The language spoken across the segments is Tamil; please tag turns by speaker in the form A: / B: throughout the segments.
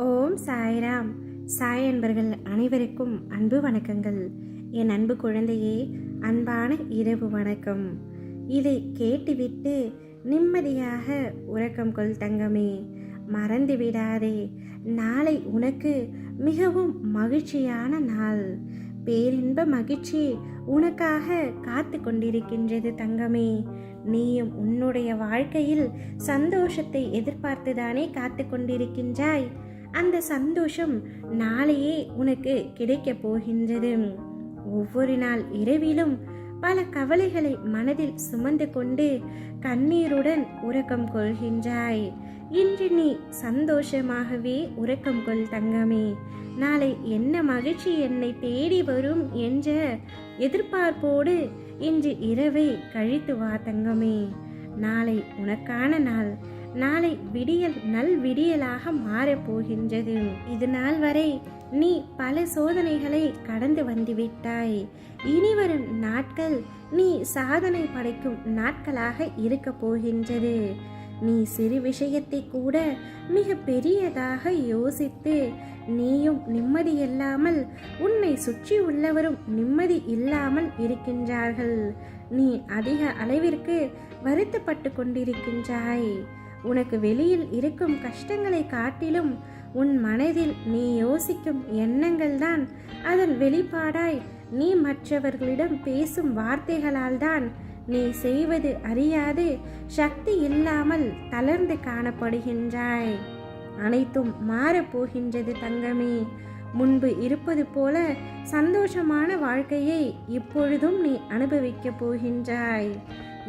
A: ஓம் சாய்ராம். சாய் அன்பர்கள் அனைவருக்கும் அன்பு வணக்கங்கள். என் அன்பு குழந்தையே, அன்பான இரவு வணக்கம். இதை கேட்டுவிட்டு நிம்மதியாக உறக்கம் கொள் தங்கமே. மறந்து விடாதே, நாளை உனக்கு மிகவும் மகிழ்ச்சியான நாள். பேரின்ப மகிழ்ச்சி உனக்காக காத்து கொண்டிருக்கின்றது தங்கமே. நீயும் உன்னுடைய வாழ்க்கையில் சந்தோஷத்தை எதிர்பார்த்துதானே காத்து கொண்டிருக்கின்றாய். அந்த சந்தோஷம் நாளையே உனக்கு கிடைக்கப் போகின்றது. ஒவ்வொரு நாள் இரவிலும் பல கவலைகளை மனதில் சுமந்து கொண்டு கண்ணீருடன் உறக்கம் கொள்கின்றாய். இன்று நீ சந்தோஷமாகவே உறக்கம் கொள் தங்கமே. நாளை என்ன மகிழ்ச்சி என்னை தேடி வரும் என்ற எதிர்பார்ப்போடு இன்று இரவை கழித்து வா தங்கமே. நாளை உனக்கான நாள். நாளை விடியல் நல் விடியலாக மாறப்போகின்றது. இது நாள் வரை நீ பல சோதனைகளை கடந்து வந்துவிட்டாய். இனி வரும் நாட்கள் நீ சாதனை படைக்கும் நாட்களாக இருக்க போகின்றது. நீ சிறு விஷயத்தை கூட மிக பெரியதாக யோசித்து நீயும் நிம்மதியில்லாமல் உன்னை சுற்றி உள்ளவரும் நிம்மதி இல்லாமல் இருக்கின்றார்கள். நீ அதிக அளவிற்கு வருத்தப்பட்டு கொண்டிருக்கின்றாய். உனக்கு வெளியில் இருக்கும் கஷ்டங்களை காட்டிலும் உன் மனதில் நீ யோசிக்கும் எண்ணங்கள் தான் அதன் வெளிப்பாடாய் நீ மற்றவர்களிடம் பேசும் வார்த்தைகளால் தான் நீ செய்வது அறியாது சக்தி இல்லாமல் தளர்ந்து காணப்படுகின்றாய். அனைத்தும் மாறப்போகின்றது தங்கமே. முன்பு இருப்பது போல சந்தோஷமான வாழ்க்கையை இப்பொழுதும் நீ அனுபவிக்கப் போகின்றாய்.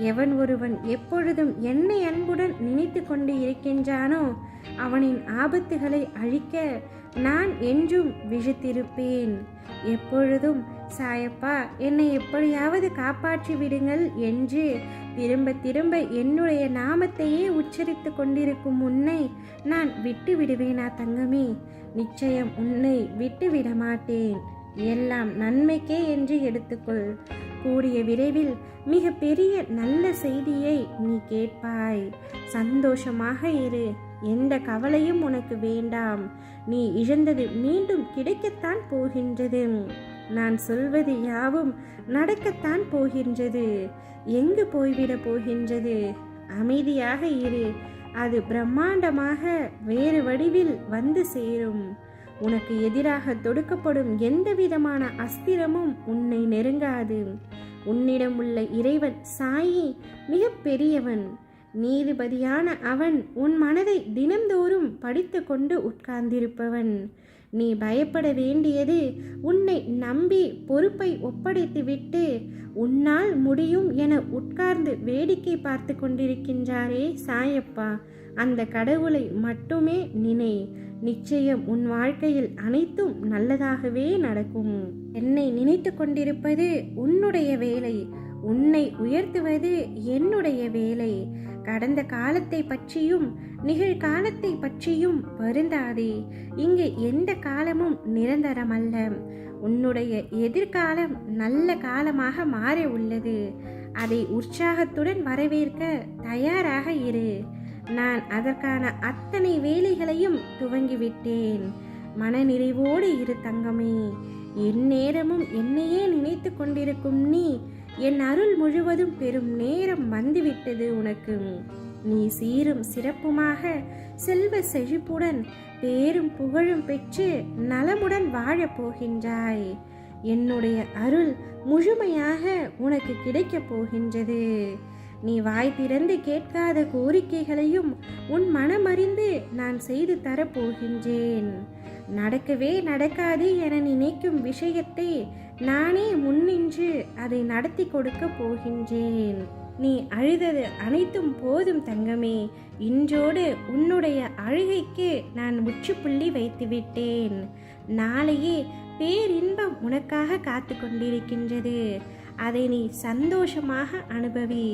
A: எவன் ஒருவன் எப்பொழுதும் என்னை அன்புடன் நினைத்து கொண்டு இருக்கின்றானோ அவனின் ஆபத்துகளை அழிக்க நான் என்றும் விழித்திருப்பேன். எப்பொழுதும் சாயப்பா, என்னை எப்படியாவது காப்பாற்றி விடுங்கள் என்று திரும்ப திரும்ப என்னுடைய நாமத்தையே உச்சரித்து கொண்டிருக்கும் உன்னை நான் விட்டு விடுவேனா தங்கமே? நிச்சயம் உன்னை விட்டு விட மாட்டேன். எல்லாம் நன்மைக்கே என்று எடுத்துக்கொள். கூடிய விரைவில் மிக பெரிய நல்ல செய்தியை நீ கேட்பாய். சந்தோஷமாக இரு. எந்த கவலையும் உனக்கு வேண்டாம். நீ இழந்தது மீண்டும் கிடைக்கத்தான் போகின்றது. நான் சொல்வது யாவும் நடக்கத்தான் போகின்றது. எங்கு போய்விட போகின்றது? அமைதியாக இரு. அது பிரம்மாண்டமாக வேறு வடிவில் வந்து சேரும். உனக்கு எதிராக தொடுக்கப்படும் எந்த விதமான அஸ்திரமும் உன்னை நெருங்காது. உன்னிடம் உள்ள இறைவன் சாயி மிக பெரியவன். நீதிபதியான அவன் உன் மனதை தினந்தோறும் படித்து கொண்டு உட்கார்ந்திருப்பவன். நீ பயப்பட வேண்டியது உன்னை நம்பி பொறுப்பை ஒப்படைத்துவிட்டு உன்னால் முடியும் என உட்கார்ந்து வேடிக்கை பார்த்து கொண்டிருக்கின்றாரே சாயப்பா, அந்த கடவுளை மட்டுமே நினை. நிச்சயம் உன் வாழ்க்கையில் அனைத்தும் நல்லதாகவே நடக்கும். என்னை நினைத்து கொண்டிருப்பது உன்னுடைய வேலை. உன்னை உயர்த்துவது என்னுடைய வேலை. கடந்த காலத்தை பற்றியும் நிகழ்காலத்தை பற்றியும் வருந்தாதே. இங்கு எந்த காலமும் நிரந்தரமல்ல. உன்னுடைய எதிர்காலம் நல்ல காலமாக மாற உள்ளது. அதை உற்சாகத்துடன் வரவேற்க தயாராக இரு. நான் அதற்கான அத்தனை வேலைகளையும் துவங்கிவிட்டேன். மனநிறைவோடு இரு தங்கமே. எந்நேரமும் என்னையே நினைத்து கொண்டிருக்கும் நீ என் அருள் முழுவதும் பெறும் நேரம் வந்துவிட்டது உனக்கு. நீ சீரும் சிறப்புமாக செல்வ செழிப்புடன் பேரும் புகழும் பெற்று நலமுடன் வாழப் போகின்றாய். என்னுடைய அருள் முழுமையாக உனக்கு கிடைக்கப் போகின்றது. நீ வாய் திறந்து கேட்காத கோரிக்கைகளையும் உன் மனமறிந்து நான் செய்து தரப்போகின்றேன். நடக்கவே நடக்காது என நினைக்கும் விஷயத்தை நானே முன்னின்று அதை நடத்தி கொடுக்க போகின்றேன். நீ அழுதது அனைத்தும் போதும் தங்கமே. இன்றோடு உன்னுடைய அழுகைக்கு நான் முற்றுப்புள்ளி வைத்துவிட்டேன். நாளையே பேரின்பம் உனக்காக காத்து கொண்டிருக்கின்றது. அதை நீ சந்தோஷமாக அனுபவி.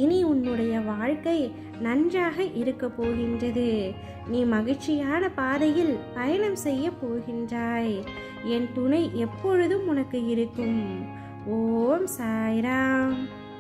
A: இனி உன்னுடைய வாழ்க்கை நன்றாக இருக்க போகின்றது. நீ மகிழ்ச்சியான பாதையில் பயணம் செய்ய போகின்றாய். என் துணை எப்பொழுதும் உனக்கு இருக்கும். ஓம் சாய்ராம்.